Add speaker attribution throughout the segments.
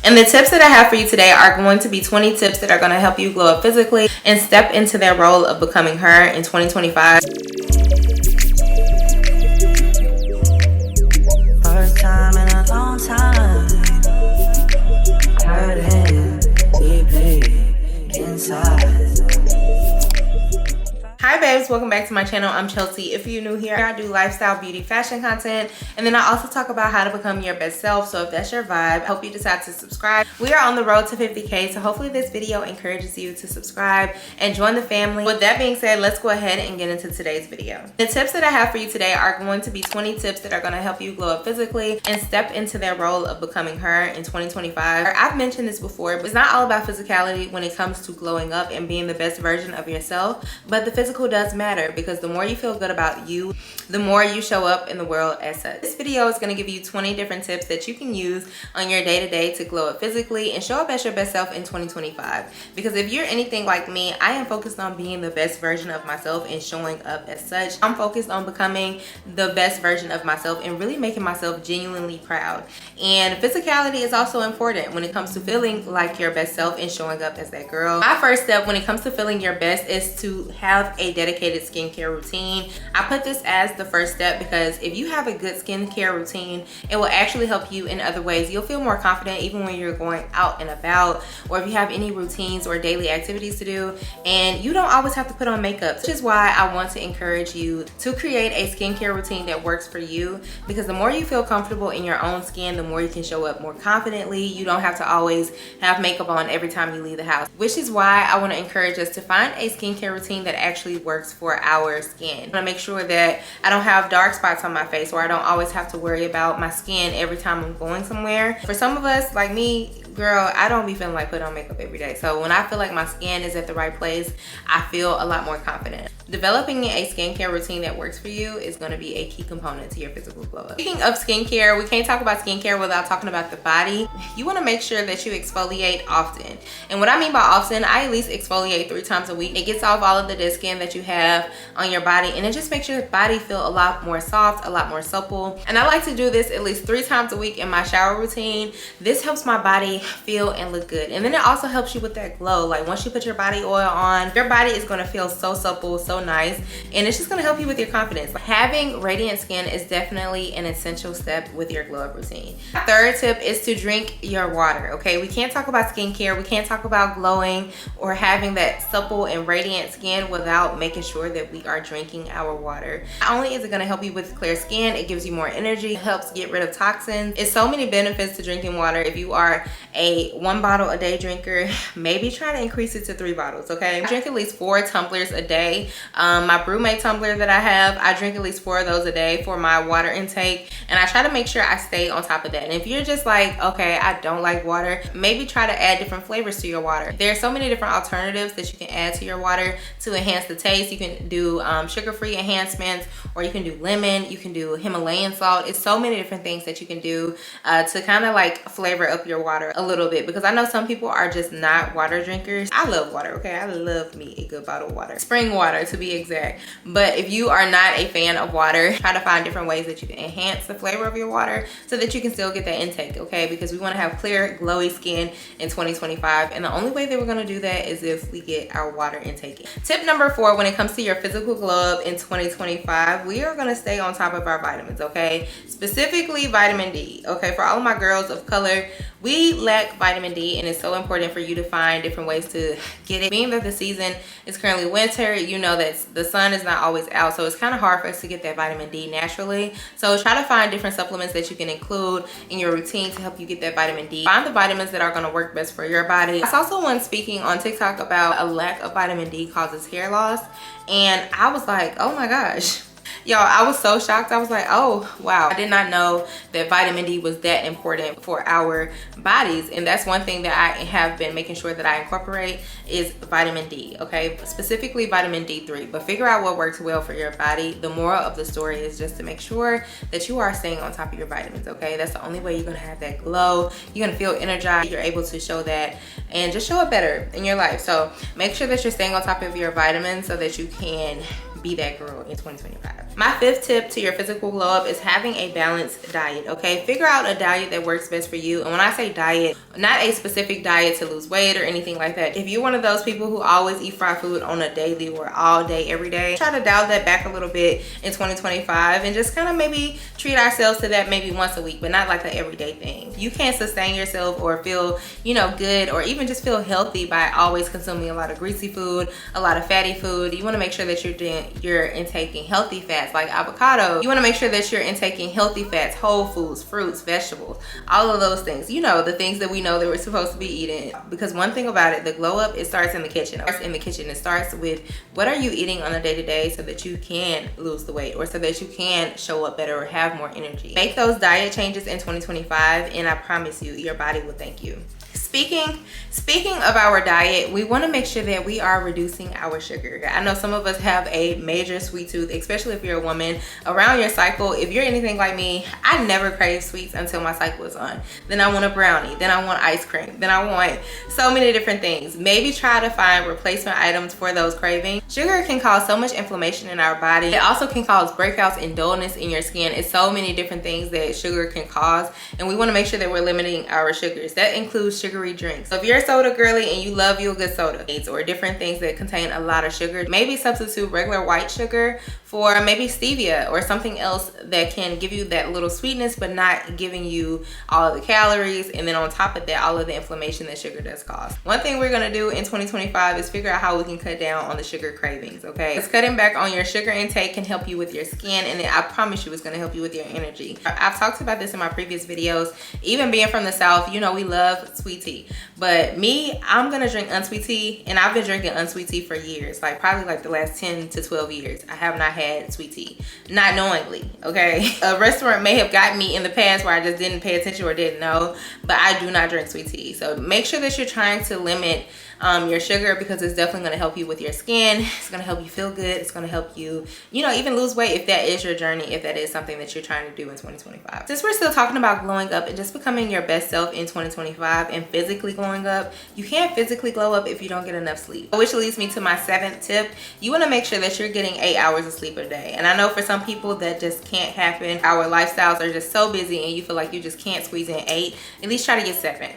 Speaker 1: And the tips that I have for you today are going to be 20 tips that are going to help you glow up physically and step into that role of becoming her in 2025.
Speaker 2: First time in a long time, hurting deeply inside.
Speaker 1: Hi babes, welcome back to my channel. I'm Chelsea. If you're new here, I do lifestyle, beauty, fashion content, and then I also talk about how to become your best self. So if that's your vibe, I hope you decide to subscribe. We are on the road to 50K, so hopefully this video encourages you to subscribe and join the family. With that being said, let's go ahead and get into today's video. The tips that I have for you today are going to be 20 tips that are going to help you glow up physically and step into that role of becoming her in 2025. I've mentioned this before, but it's not all about physicality when it comes to glowing up and being the best version of yourself, but the physical does matter, because the more you feel good about you, the more you show up in the world as such. This video is going to give you 20 different tips that you can use on your day-to-day to glow up physically and show up as your best self in 2025. Because if you're anything like me, I am focused on being the best version of myself and showing up as such. I'm focused on becoming the best version of myself and really making myself genuinely proud. And physicality is also important when it comes to feeling like your best self and showing up as that girl. My first step when it comes to feeling your best is to have a dedicated skincare routine. I put this as the first step because if you have a good skincare routine, it will actually help you in other ways. You'll feel more confident even when you're going out and about, or if you have any routines or daily activities to do, and you don't always have to put on makeup, which is why I want to encourage you to create a skincare routine that works for you, because the more you feel comfortable in your own skin, the more you can show up more confidently. You don't have to always have makeup on every time you leave the house, which is why I want to encourage us to find a skincare routine that actually works for our skin. I want to make sure that I don't have dark spots on my face, or I don't always have to worry about my skin every time I'm going somewhere. For some of us, like me, girl, I don't be feeling like putting on makeup every day. So when I feel like my skin is at the right place, I feel a lot more confident. Developing a skincare routine that works for you is going to be a key component to your physical glow up. Speaking of skincare, we can't talk about skincare without talking about the body. You want to make sure that you exfoliate often. And what I mean by often, I at least exfoliate 3 times a week. It gets off all of the dead skin that you have on your body, and it just makes your body feel a lot more soft, a lot more supple. And I like to do this at least 3 times a week in my shower routine. This helps my body feel and look good, and then it also helps you with that glow. Like once you put your body oil on, your body is going to feel so supple, so nice, and it's just going to help you with your confidence. Having radiant skin is definitely an essential step with your glow up routine. Third tip is to drink your water. Okay, we can't talk about skincare, we can't talk about glowing or having that supple and radiant skin without making sure that we are drinking our water. Not only is it going to help you with clear skin, it gives you more energy, it helps get rid of toxins. It's so many benefits to drinking water. If you are a 1 bottle a day drinker, maybe try to increase it to 3 bottles. Okay, I drink at least 4 tumblers a day. My BrewMate tumbler that I have, I drink at least 4 of those a day for my water intake, and I try to make sure I stay on top of that. And if you're just like, okay, I don't like water, maybe try to add different flavors to your water. There's so many different alternatives that you can add to your water to enhance the taste. You can do sugar-free enhancements, or you can do lemon, you can do Himalayan salt. It's so many different things that you can do to kind of like flavor up your water a little bit, because I know some people are just not water drinkers. I love water, okay? I love me a good bottle of water. Spring water to be exact. But if you are not a fan of water, try to find different ways that you can enhance the flavor of your water so that you can still get that intake, okay? Because we want to have clear, glowy skin in 2025, and the only way that we're going to do that is if we get our water intake in. Tip number 4, when it comes to your physical glow up in 2025, we are going to stay on top of our vitamins, okay? Specifically vitamin D, okay? For all of my girls of color, we lack vitamin D, and it's so important for you to find different ways to get it. Being that the season is currently winter, you know that the sun is not always out, so it's kind of hard for us to get that vitamin D naturally. So try to find different supplements that you can include in your routine to help you get that vitamin D. Find the vitamins that are going to work best for your body. I saw someone speaking on TikTok about a lack of vitamin D causes hair loss, and I was like, oh my gosh. Y'all, I was so shocked. I was like, oh, wow. I did not know that vitamin D was that important for our bodies. And that's one thing that I have been making sure that I incorporate is vitamin D, okay? Specifically vitamin D3. But figure out what works well for your body. The moral of the story is just to make sure that you are staying on top of your vitamins, okay? That's the only way you're gonna have that glow. You're gonna feel energized. You're able to show that and just show up better in your life. So make sure that you're staying on top of your vitamins so that you can be that girl in 2025. My 5th tip to your physical glow up is having a balanced diet, okay? Figure out a diet that works best for you. And when I say diet, not a specific diet to lose weight or anything like that. If you're one of those people who always eat fried food on a daily or all day, every day, try to dial that back a little bit in 2025 and just kind of maybe treat ourselves to that maybe once a week, but not like an everyday thing. You can't sustain yourself or feel, you know, good or even just feel healthy by always consuming a lot of greasy food, a lot of fatty food. You want to make sure that you're intaking healthy fats like avocado. You want to make sure that you're intaking healthy fats, whole foods, fruits, vegetables, all of those things. You know, the things that we know that we're supposed to be eating. Because one thing about it, the glow up, it starts in the kitchen. It starts with what are you eating on a day-to-day so that you can lose the weight or so that you can show up better or have more energy. Make those diet changes in 2025 and I promise you, your body will thank you. Speaking of our diet, we want to make sure that we are reducing our sugar. I know some of us have a major sweet tooth, especially if you're a woman. Around your cycle, if you're anything like me, I never crave sweets until my cycle is on. Then I want a brownie, then I want ice cream, then I want so many different things. Maybe try to find replacement items for those cravings. Sugar can cause so much inflammation in our body. It also can cause breakouts and dullness in your skin. It's so many different things that sugar can cause, and we want to make sure that we're limiting our sugars. That includes sugary drinks. So if you're a soda girly and you love you a good soda or different things that contain a lot of sugar, maybe substitute regular white sugar for maybe stevia or something else that can give you that little sweetness but not giving you all of the calories, and then on top of that, all of the inflammation that sugar does cause. One thing we're going to do in 2025 is figure out how we can cut down on the sugar cravings, okay? Because cutting back on your sugar intake can help you with your skin, and I promise you it's going to help you with your energy. I've talked about this in my previous videos. Even being from the South, you know, we love sweet tea. But me, I'm going to drink unsweet tea, and I've been drinking unsweet tea for years, like probably like the last 10 to 12 years. I have not had sweet tea, not knowingly, okay? A restaurant may have gotten me in the past where I just didn't pay attention or didn't know, but I do not drink sweet tea. So make sure that you're trying to limit your sugar, because it's definitely going to help you with your skin. It's going to help you feel good. It's going to help you, you know, even lose weight if that is your journey, if that is something that you're trying to do in 2025. Since we're still talking about glowing up and just becoming your best self in 2025 and physically glowing up, you can't physically glow up if you don't get enough sleep, which leads me to my 7th tip. You want to make sure that you're getting 8 hours of sleep a day. And I know for some people that just can't happen. Our lifestyles are just so busy and you feel like you just can't squeeze in 8. At least try to get 7.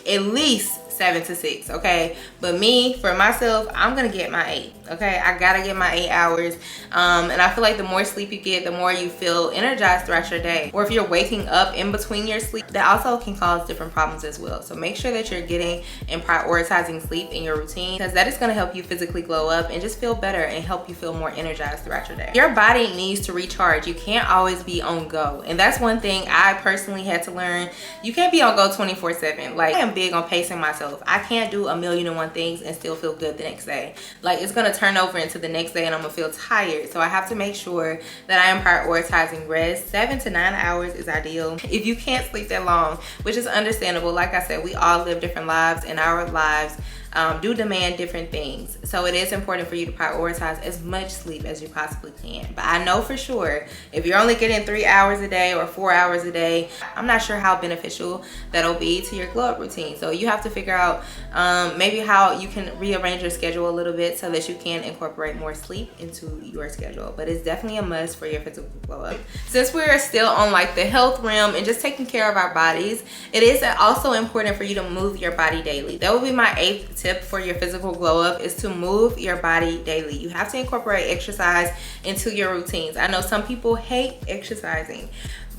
Speaker 1: At least 7 to 6, okay? But me, for myself, I'm gonna get my 8, okay? I gotta get my 8 hours. And I feel like the more sleep you get, the more you feel energized throughout your day. Or if you're waking up in between your sleep, that also can cause different problems as well. So make sure that you're getting and prioritizing sleep in your routine, because that is gonna help you physically glow up and just feel better and help you feel more energized throughout your day. Your body needs to recharge. You can't always be on go. And that's one thing I personally had to learn. You can't be on go 24/7. Like, I am big on pacing myself. I can't do 1,000,001 things and still feel good the next day. Like, it's gonna turn over into the next day and I'm gonna feel tired. So I have to make sure that I am prioritizing rest. 7 to 9 hours is ideal. If you can't sleep that long, which is understandable, like I said, we all live different lives, and our lives do demand different things. So it is important for you to prioritize as much sleep as you possibly can. But I know for sure, if you're only getting 3 hours a day or 4 hours a day, I'm not sure how beneficial that'll be to your glow up routine. So you have to figure out maybe how you can rearrange your schedule a little bit so that you can incorporate more sleep into your schedule. But it's definitely a must for your physical glow up. Since we're still on like the health realm and just taking care of our bodies, it is also important for you to move your body daily. That will be my 8th tip for your physical glow up, is to move your body daily. You have to incorporate exercise into your routines. I know some people hate exercising,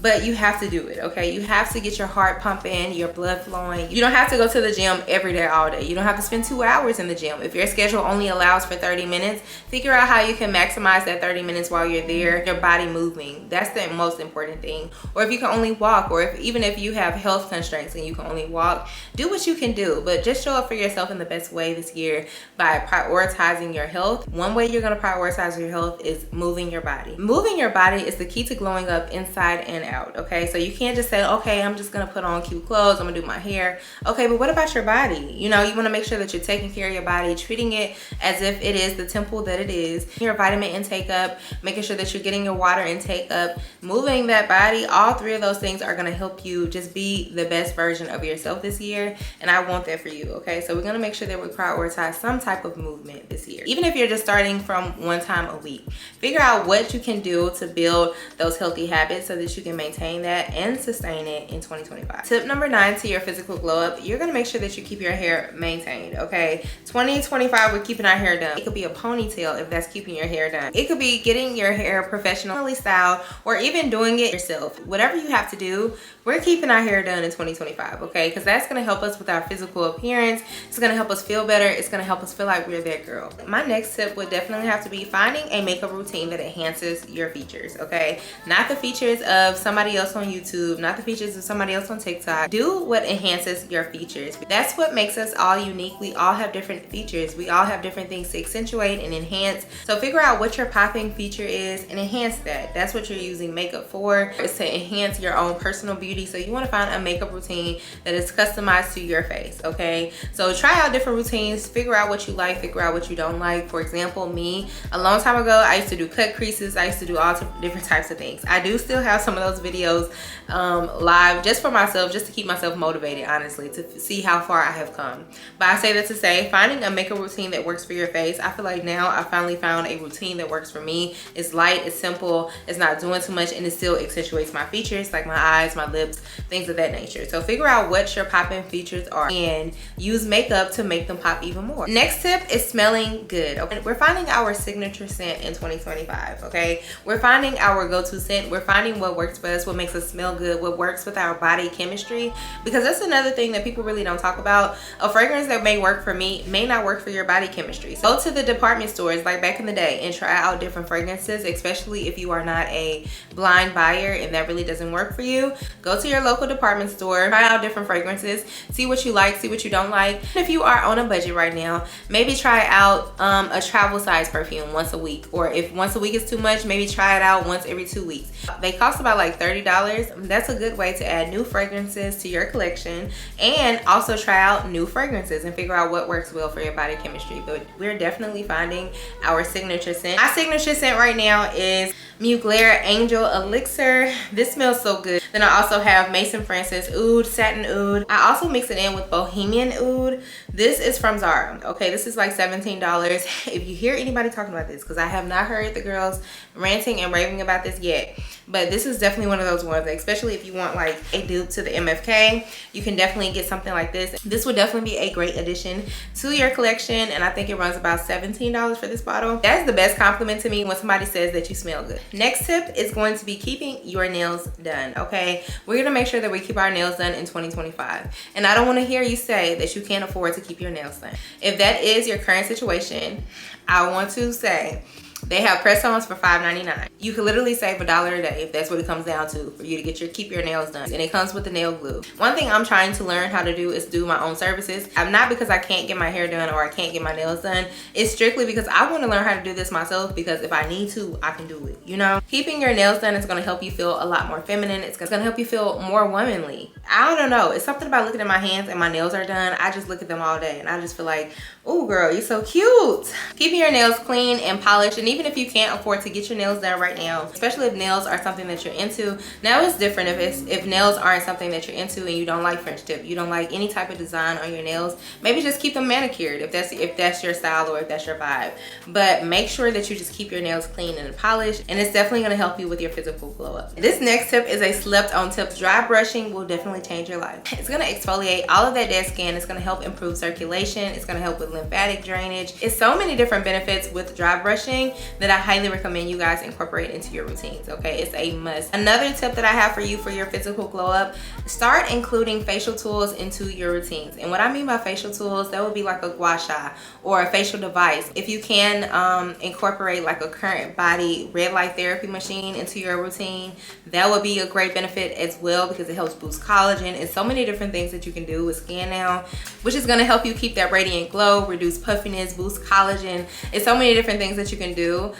Speaker 1: but you have to do it, okay? You have to get your heart pumping, your blood flowing. You don't have to go to the gym every day, all day. You don't have to spend 2 hours in the gym. If your schedule only allows for 30 minutes, figure out how you can maximize that 30 minutes while you're there, your body moving. That's the most important thing. Or if you can only walk, or even if you have health constraints and you can only walk, do what you can do. But just show up for yourself in the best way this year by prioritizing your health. One way you're gonna prioritize your health is moving your body. Moving your body is the key to glowing up inside and out, okay? So you can't just say, okay, I'm just gonna put on cute clothes, I'm gonna do my hair. Okay, but what about your body? You know, you wanna make sure that you're taking care of your body, treating it as if it is the temple that it is. Your vitamin intake up, making sure that you're getting your water intake up, moving that body. All three of those things are gonna help you just be the best version of yourself this year, and I want that for you, okay? So we're gonna make sure that we prioritize some type of movement this year. Even if you're just starting from one time a week, figure out what you can do to build those healthy habits so that you can maintain that and sustain it in 2025. Tip number 9 to your physical glow up, you're gonna make sure that you keep your hair maintained, okay? 2025, we're keeping our hair done. It could be a ponytail if that's keeping your hair done. It could be getting your hair professionally styled or even doing it yourself. Whatever you have to do, we're keeping our hair done in 2025, okay? Because that's gonna help us with our physical appearance. It's gonna help us feel better. It's gonna help us feel like we're that girl. My next tip would definitely have to be finding a makeup routine that enhances your features, okay? Not the features of somebody else on YouTube, not the features of somebody else on TikTok. Do what enhances your features. That's what makes us all unique. We all have different features. We all have different things to accentuate and enhance. So figure out what your popping feature is and enhance that. That's what you're using makeup for, is to enhance your own personal beauty. So you want to find a makeup routine that is customized to your face, okay? So try out different routines, figure out what you like, figure out what you don't like. For example, me, a long time ago, I used to do cut creases. I used to do all different types of things. I do still have some of those videos live just for myself, just to keep myself motivated, honestly, to see how far I have come. But I say that to say, finding a makeup routine that works for your face, I feel like now I finally found a routine that works for me. It's light, it's simple, it's not doing too much, and it still accentuates my features, like my eyes, my lips, things of that nature. So figure out what your popping features are and use makeup to make them pop even more. Next tip is smelling good, okay? We're finding our signature scent in 2025, okay? We're finding our go-to scent. We're finding what works for us, what makes us smell good, what works with our body chemistry, because that's another thing that people really don't talk about. A fragrance that may work for me may not work for your body chemistry. So go to the department stores like back in the day and try out different fragrances, especially if you are not a blind buyer and that really doesn't work for you. Go to your local department store, try out different fragrances, see what you like, see what you don't like. If you are on a budget right now, maybe try out a travel size perfume once a week, or if once a week is too much, maybe try it out once every 2 weeks. They cost about like $30. That's a good way to add new fragrances to your collection and also try out new fragrances and figure out what works well for your body chemistry. But we're definitely finding our signature scent. My signature scent right now is Mugler Angel Elixir. This smells so good. Then I also have Mason Francis Oud, Satin Oud. I also mix it in with Bohemian Oud. This is from Zara, okay? This is like $17. If you hear anybody talking about this, because I have not heard the girls ranting and raving about this yet, but this is definitely one of those ones, especially if you want like a dupe to the MFK, you can definitely get something like this. This would definitely be a great addition to your collection, and I think it runs about $17 for this bottle. That's the best compliment to me when somebody says that you smell good. Next tip is going to be keeping your nails done, okay? We're gonna make sure that we keep our nails done in 2025, and I don't want to hear you say that you can't afford to keep your nails done. If that is your current situation, I want to say they have press-ons for $5.99. You can literally save $1 a day if that's what it comes down to for you to keep your nails done. And it comes with the nail glue. One thing I'm trying to learn how to do is do my own services. I'm not because I can't get my hair done or I can't get my nails done. It's strictly because I want to learn how to do this myself, because if I need to, I can do it, you know? Keeping your nails done is going to help you feel a lot more feminine. It's going to help you feel more womanly. I don't know. It's something about looking at my hands and my nails are done. I just look at them all day and I just feel like, oh girl, you're so cute. Keeping your nails clean and polished, and even if you can't afford to get your nails done right now, especially if nails are something that you're into. Now it's different if nails aren't something that you're into and you don't like French tip, you don't like any type of design on your nails, maybe just keep them manicured if that's your style or if that's your vibe. But make sure that you just keep your nails clean and polished, and it's definitely going to help you with your physical glow up. This next tip is a slept on tip. Dry brushing will definitely change your life. It's going to exfoliate all of that dead skin. It's going to help improve circulation. It's going to help with lymphatic drainage. It's so many different benefits with dry brushing that I highly recommend you guys incorporate into your routines, okay? It's a must. Another tip that I have for you for your physical glow up, start including facial tools into your routines. And what I mean by facial tools, that would be like a gua sha or a facial device. If you can incorporate like a current body red light therapy machine into your routine, that would be a great benefit as well, because it helps boost collagen collagen, and so many different things that you can do with skin now, which is going to help you keep that radiant glow, reduce puffiness, boost collagen. It's so many different things that you can do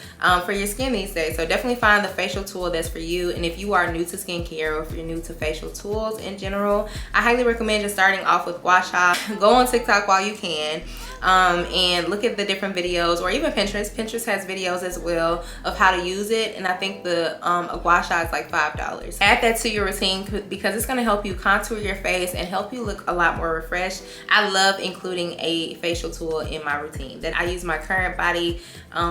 Speaker 1: for your skin these days. So definitely find the facial tool that's for you. And if you are new to skincare, or if you're new to facial tools in general, I highly recommend just starting off with gua sha. Go on TikTok while you can. And look at the different videos, or even Pinterest. Pinterest has videos as well of how to use it, and I think the gua sha is like $5. Add that to your routine because it's going to help you contour your face and help you look a lot more refreshed. I love including a facial tool in my routine. That I use my current body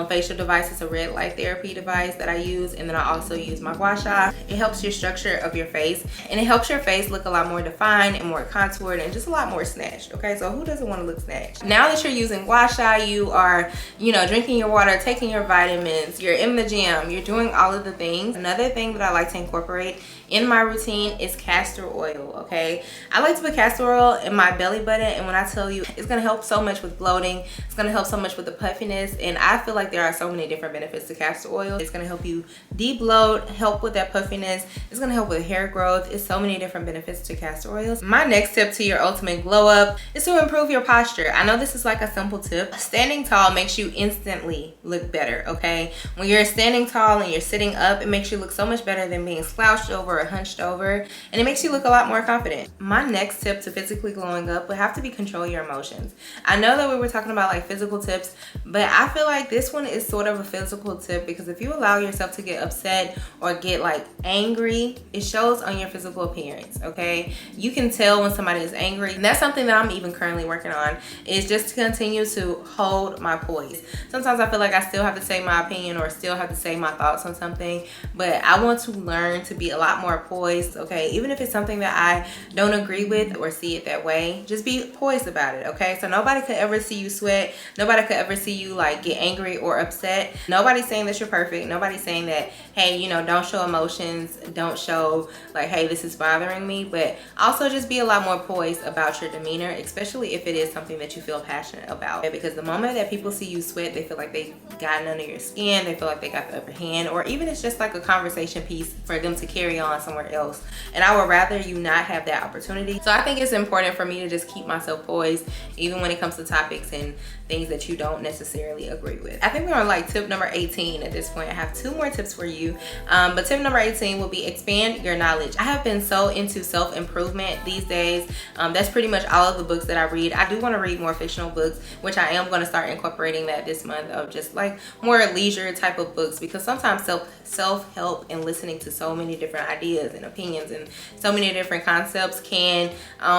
Speaker 1: facial device. It's a red light therapy device that I use, and then I also use my gua sha. It helps your structure of your face, and it helps your face look a lot more defined and more contoured and just a lot more snatched. Okay, so who doesn't want to look snatched? Now that you're using gua sha, you are, you know, drinking your water, taking your vitamins, you're in the gym, you're doing all of the things. Another thing that I like to incorporate in my routine is castor oil. Okay, I like to put castor oil in my belly button, and when I tell you, it's going to help so much with bloating, it's going to help so much with the puffiness, and I feel like there are so many different benefits to castor oil. It's going to help you de-bloat, help with that puffiness, it's going to help with hair growth. It's so many different benefits to castor oils. My next tip to your ultimate glow up is to improve your posture. I know this is like a simple tip. Standing tall makes you instantly look better. Okay, when you're standing tall and you're sitting up, it makes you look so much better than being slouched over or hunched over, and it makes you look a lot more confident. My next tip to physically glowing up would have to be control your emotions. I know that we were talking about like physical tips, but I feel like this one is sort of a physical tip, because if you allow yourself to get upset or get like angry, it shows on your physical appearance. Okay, you can tell when somebody is angry, and that's something that I'm even currently working on, is just to continue to hold my poise. Sometimes I feel like I still have to say my opinion or still have to say my thoughts on something, but I want to learn to be a lot more poised. Okay, even if it's something that I don't agree with or see it that way, just be poised about it. Okay, so nobody could ever see you sweat, nobody could ever see you like get angry or upset. Nobody's saying that you're perfect, nobody's saying that, hey, you know, don't show emotions, don't show like, hey, this is bothering me, but also just be a lot more poised about your demeanor, especially if it is something that you feel passionate about. Because the moment that people see you sweat, they feel like they've gotten under your skin, they feel like they got the upper hand, or even it's just like a conversation piece for them to carry on somewhere else, and I would rather you not have that opportunity. So I think it's important for me to just keep myself poised, even when it comes to topics and things that you don't necessarily agree with. I think we're on like tip number 18 at this point. I have 2 more tips for you, but tip number 18 will be expand your knowledge. I have been so into self-improvement these days. That's pretty much all of the books that I read. I do want to read more fictional books, which I am going to start incorporating that this month, of just like more leisure type of books, because sometimes self-help and listening to so many different ideas and opinions and so many different concepts can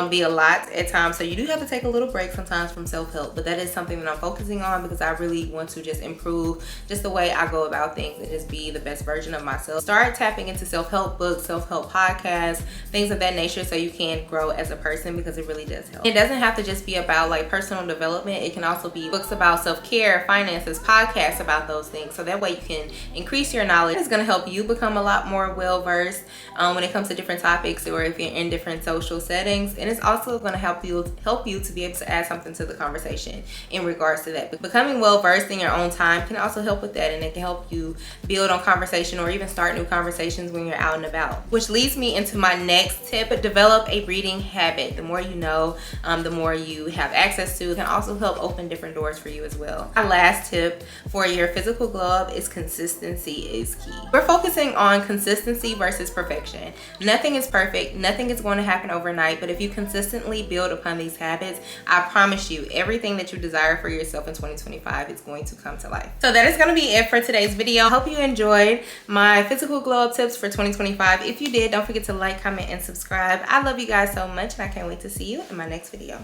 Speaker 1: be a lot at times. So you do have to take a little break sometimes from self-help, but that is something that I'm focusing on because I really want to just improve just the way I go about things and just be the best version of myself. Start tapping into self-help books, self-help podcasts, things of that nature, so you can grow as a person, because it really does help. It doesn't have to just be about like personal development. It can also be books about self-care, finances, podcasts about those things, so that way you can increase your knowledge. It's going to help you become a lot more well-versed when it comes to different topics, or if you're in different social settings, and it's also going to help you to be able to add something to the conversation in regards to that. But becoming well-versed in your own time can also help with that, and it can help you build on conversation or even start new conversations when you're out and about. Which leads me into my next tip: develop a reading habit. The more you know, the more you have access to. It can also help open different doors for you as well. My last tip for your physical glow up is consistency is key. We're focusing on consistency versus perfection. Nothing is perfect, nothing is going to happen overnight, but if you consistently build upon these habits, I promise you everything that you desire for yourself in 2025 is going to come to life. So that is going to be it for today's video. I hope you enjoyed my physical glow up tips for 2025. If you did, don't forget to like, comment, and subscribe. I love you guys so much, and I can't wait to see you in my next video.